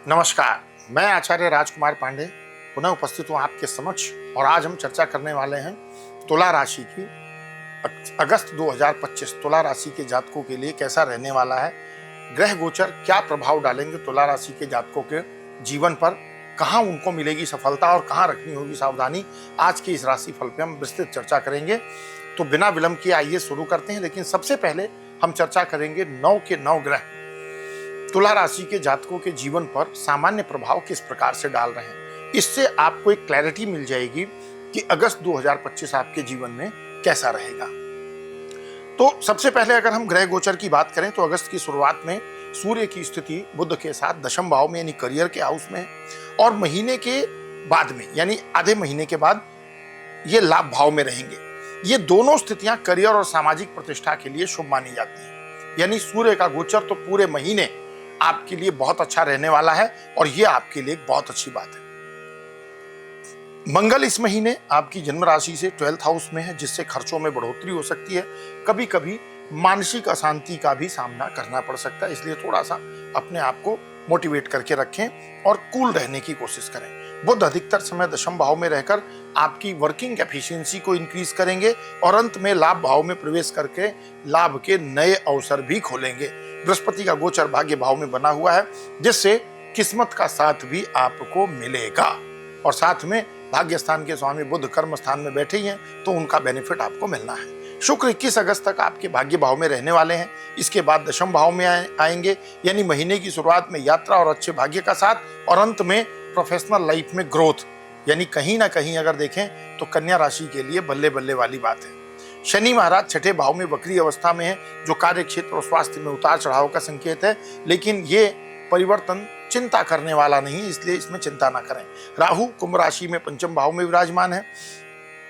नमस्कार, मैं आचार्य राजकुमार पांडे पुनः उपस्थित हूँ आपके समक्ष और आज हम चर्चा करने वाले हैं तुला राशि की। अगस्त 2025 तुला राशि के जातकों के लिए कैसा रहने वाला है। ग्रह गोचर क्या प्रभाव डालेंगे तुला राशि के जातकों के जीवन पर, कहाँ उनको मिलेगी सफलता और कहाँ रखनी होगी सावधानी। आज के इस राशि फल पे हम विस्तृत चर्चा करेंगे। तो बिना विलंब किए आइए शुरू करते हैं। लेकिन सबसे पहले हम चर्चा करेंगे 9 के 9 ग्रह तुला राशि के जातकों के जीवन पर सामान्य प्रभाव किस प्रकार से डाल रहे हैं। इससे आपको एक क्लैरिटी मिल जाएगी कि अगस्त 2025 आपके जीवन में कैसा रहेगा। तो सबसे पहले अगर हम ग्रह गोचर की बात करें तो अगस्त की शुरुआत में सूर्य की स्थिति बुध के साथ दशम भाव में यानी करियर के हाउस में है और महीने के बाद में यानी आधे महीने के बाद ये लाभ भाव में रहेंगे। ये दोनों स्थितियां करियर और सामाजिक प्रतिष्ठा के लिए शुभ मानी जाती हैं। यानी सूर्य का गोचर तो पूरे महीने आपके लिए बहुत अच्छा रहने वाला है और यह आपके लिए एक बहुत अच्छी बात है। मंगल इस महीने आपकी जन्म राशि से 12th हाउस में है, जिससे खर्चों में बढ़ोतरी हो सकती है। कभी कभी मानसिक अशांति का भी सामना करना पड़ सकता है, इसलिए थोड़ा सा अपने आप को मोटिवेट करके रखें और कूल रहने की कोशिश करें। बुध अधिकतर समय दशम भाव में रहकर आपकी वर्किंग एफिशिएंसी को इंक्रीज करेंगे और अंत में लाभ भाव में प्रवेश करके लाभ के नए अवसर भी खोलेंगे। बृहस्पति का गोचर भाग्य भाव में बना हुआ है, जिससे किस्मत का साथ भी आपको मिलेगा और साथ में भाग्य स्थान के स्वामी बुध कर्म स्थान में बैठे ही हैं, तो उनका बेनिफिट आपको मिलना है। शुक्र 21 अगस्त तक आपके भाग्य भाव में रहने वाले हैं। इसके बाद दशम भाव में आएंगे, यानी महीने की शुरुआत में यात्रा और अच्छे भाग्य का साथ और अंत में प्रोफेशनल लाइफ में ग्रोथ। यानी कहीं ना कहीं अगर देखें तो कन्या राशि के लिए बल्ले बल्ले वाली बात है। शनि महाराज छठे भाव में वक्री अवस्था में है, जो कार्य क्षेत्र और स्वास्थ्य में उतार चढ़ाव का संकेत है, लेकिन ये परिवर्तन चिंता करने वाला नहीं, इसलिए इसमें चिंता ना करें। राहु कुंभ राशि में पंचम भाव में विराजमान है,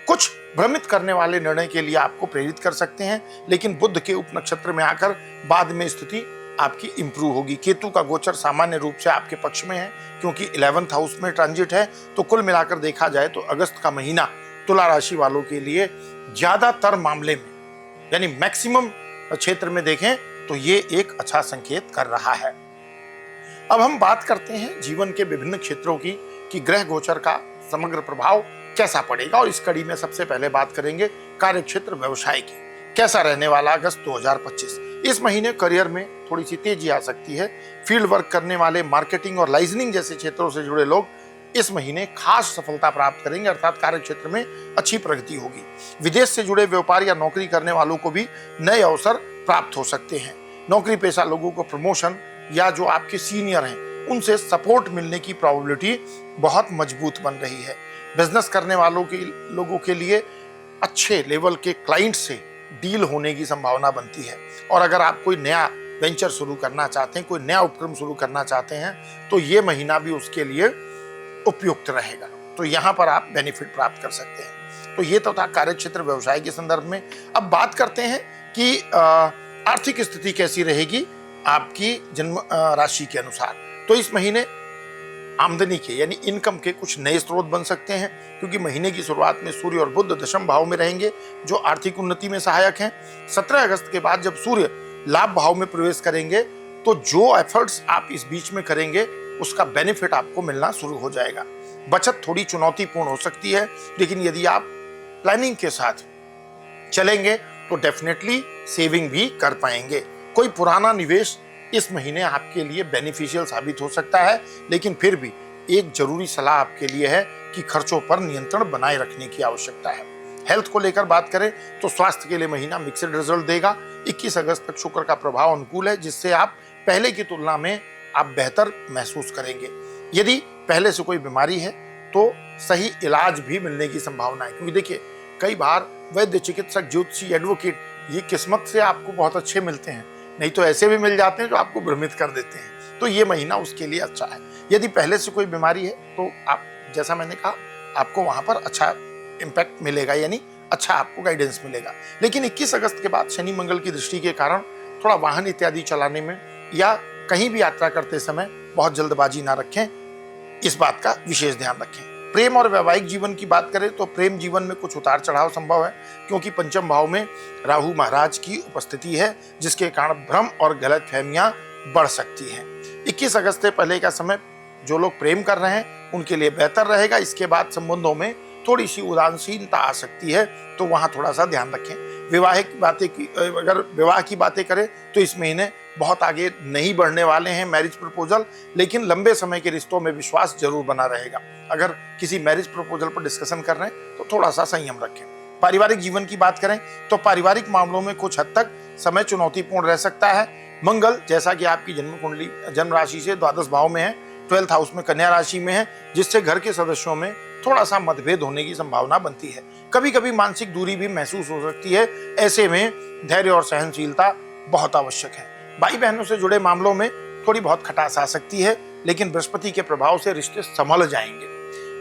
कुछ भ्रमित करने वाले निर्णय के लिए आपको प्रेरित कर सकते हैं, लेकिन बुध के उप नक्षत्र में आकर बाद में स्थिति आपकी इंप्रूव होगी। केतु का गोचर सामान्य रूप से आपके पक्ष में है, क्योंकि 11th हाउस में ट्रांजिट है। तो कुल मिलाकर देखा जाए तो अगस्त का महीना तुला राशि वालों के लिए ज्यादातर मामले में यानी मैक्सिमम क्षेत्र में देखें तो ये एक अच्छा संकेत कर रहा है। अब हम बात करते हैं जीवन के विभिन्न क्षेत्रों की कि ग्रह गोचर का समग्र प्रभाव कैसा पड़ेगा। और इस कड़ी में सबसे पहले बात करेंगे कार्य क्षेत्र व्यवसाय की, कैसा रहने वाला अगस्त 2025। इस महीने करियर में थोड़ी सी तेजी आ सकती है। फील्ड वर्क करने वाले, मार्केटिंग और लाइजनिंग जैसे क्षेत्रों से जुड़े लोग इस महीने खास सफलता प्राप्त करेंगे, अर्थात कार्य क्षेत्र में अच्छी प्रगति होगी। विदेश से जुड़े व्यापार या नौकरी करने वालों को भी नए अवसर प्राप्त हो सकते हैं। नौकरी पेशा लोगों को प्रमोशन या जो आपके सीनियर हैं उनसे सपोर्ट मिलने की प्रोबेबिलिटी बहुत मजबूत बन रही है। बिजनेस करने वालों के लोगों के लिए अच्छे लेवल के क्लाइंट से डील होने की संभावना बनती है। और अगर आप कोई नया वेंचर शुरू करना चाहते हैं, कोई नया उपक्रम शुरू करना चाहते हैं, तो ये महीना भी उसके लिए उपयुक्त रहेगा। तो यहाँ पर आप बेनिफिट प्राप्त कर सकते हैं। तो ये तो था कार्य क्षेत्र व्यवसाय के संदर्भ में। अब बात करते हैं कि आर्थिक स्थिति कैसी रहेगी आपकी जन्म राशि के अनुसार। तो इस महीने आमदनी के यानी इनकम के कुछ नए स्रोत बन सकते हैं, क्योंकि महीने की शुरुआत में सूर्य और बुध दशम भाव में रहेंगे, जो आर्थिक उन्नति में सहायक हैं। 17 अगस्त के बाद जब सूर्य लाभ भाव में प्रवेश करेंगे, तो जो एफर्ट्स आप इस बीच में करेंगे उसका बेनिफिट आपको मिलना शुरू हो जाएगा। बचत थोड़ी चुनौतीपूर्ण हो सकती है, लेकिन यदि आप प्लानिंग के साथ चलेंगे तो डेफिनेटली सेविंग भी कर पाएंगे। कोई पुराना निवेश इस महीने आपके लिए बेनिफिशियल साबित हो सकता है, लेकिन फिर भी एक जरूरी सलाह आपके लिए है कि खर्चों पर नियंत्रण बनाए रखने की आवश्यकता है। हेल्थ को लेकर बात करें तो स्वास्थ्य के लिए महीना मिक्सड रिजल्ट देगा। 21 अगस्त तक शुक्र का प्रभाव अनुकूल है, जिससे आप पहले की तुलना में आप बेहतर महसूस करेंगे। यदि पहले से कोई बीमारी है तो सही इलाज भी मिलने की संभावना है, क्योंकि देखिए कई बार वैद्य, चिकित्सक, ज्योतिषी, एडवोकेट ये किस्मत से आपको बहुत अच्छे मिलते हैं, नहीं तो ऐसे भी मिल जाते हैं जो आपको भ्रमित कर देते हैं। तो ये महीना उसके लिए अच्छा है। यदि पहले से कोई बीमारी है तो आप, जैसा मैंने कहा, आपको वहां पर अच्छा इम्पैक्ट मिलेगा, यानी अच्छा आपको गाइडेंस मिलेगा। लेकिन 21 अगस्त के बाद शनि मंगल की दृष्टि के कारण थोड़ा वाहन इत्यादि चलाने में या कहीं भी यात्रा करते समय बहुत जल्दबाजी ना रखें, इस बात का विशेष ध्यान रखें। प्रेम और वैवाहिक जीवन की बात करें तो प्रेम जीवन में कुछ उतार चढ़ाव संभव है, क्योंकि पंचम भाव में राहु महाराज की उपस्थिति है, जिसके कारण भ्रम और गलतफहमियां बढ़ सकती हैं। 21 अगस्त से पहले का समय जो लोग प्रेम कर रहे हैं उनके लिए बेहतर रहेगा। इसके बाद संबंधों में थोड़ी सी उदासीनता आ सकती है, तो वहाँ थोड़ा सा ध्यान रखें। अगर विवाह की बातें करें तो इस महीने बहुत आगे नहीं बढ़ने वाले हैं मैरिज प्रपोजल, लेकिन लंबे समय के रिश्तों में विश्वास जरूर बना रहेगा। अगर किसी मैरिज प्रपोजल पर डिस्कशन कर रहे हैं तो थोड़ा सा संयम रखें। पारिवारिक जीवन की बात करें तो पारिवारिक मामलों में कुछ हद तक समय चुनौतीपूर्ण रह सकता है। मंगल, जैसा कि आपकी जन्म कुंडली जन्म राशि से द्वादश भाव में है, 12th हाउस में कन्या राशि में है, जिससे घर के सदस्यों में थोड़ा सा मतभेद होने की संभावना बनती है। कभी कभी मानसिक दूरी भी महसूस हो सकती है। ऐसे में धैर्य और सहनशीलता बहुत आवश्यक है। भाई बहनों से जुड़े मामलों में थोड़ी बहुत खटास आ सकती है, लेकिन बृहस्पति के प्रभाव से रिश्ते संभल जाएंगे।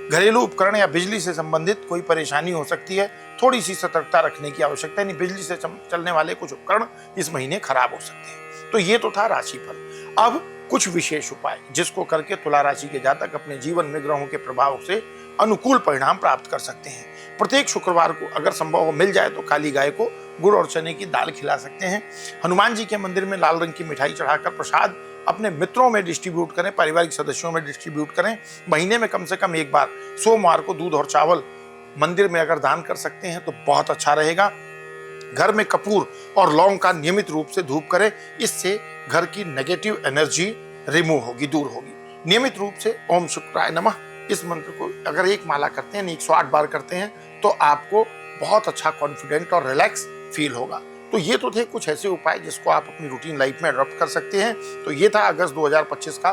घरेलू उपकरण या बिजली से संबंधित कोई परेशानी हो सकती है, थोड़ी सी सतर्कता रखने की आवश्यकता है। बिजली से चलने वाले कुछ उपकरण इस महीने खराब हो सकते हैं। तो ये तो था राशिफल। अब कुछ विशेष उपाय जिसको करके तुला राशि के जातक अपने जीवन में ग्रहों के प्रभाव से अनुकूल परिणाम प्राप्त कर सकते हैं। प्रत्येक शुक्रवार को अगर संभव मिल जाए तो काली गाय को गुड़ और चने की दाल खिला सकते हैं। हनुमान जी के मंदिर में लाल रंग की मिठाई चढ़ाकर प्रसाद अपने मित्रों में डिस्ट्रीब्यूट करें, पारिवारिक सदस्यों में डिस्ट्रीब्यूट करें। महीने में कम से कम एक बार सोमवार को दूध और चावल मंदिर में अगर दान कर सकते हैं तो बहुत अच्छा रहेगा। घर में कपूर और लौंग का नियमित रूप से धूप करें, इससे घर की नेगेटिव एनर्जी रिमूव होगी, दूर होगी। नियमित रूप से ओम शुक्राय नमः इस मंत्र को अगर एक माला करते हैं, 108 बार करते हैं, तो आपको बहुत अच्छा कॉन्फिडेंट और रिलैक्स फील होगा। तो ये तो थे कुछ ऐसे उपाय जिसको आप अपनी रूटीन लाइफ में अडॉप्ट कर सकते हैं। तो ये था अगस्त 2025 का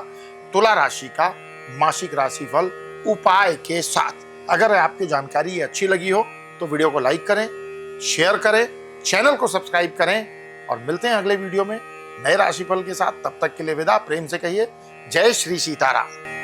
तुला राशि का मासिक राशिफल उपाय के साथ। अगर आपकी जानकारी ये अच्छी लगी हो तो वीडियो को लाइक करें, शेयर करें, चैनल को सब्सक्राइब करें और मिलते हैं अगले वीडियो में नए राशिफल के साथ। तब तक के लिए विदा। प्रेम से कहिए जय श्री सीताराम।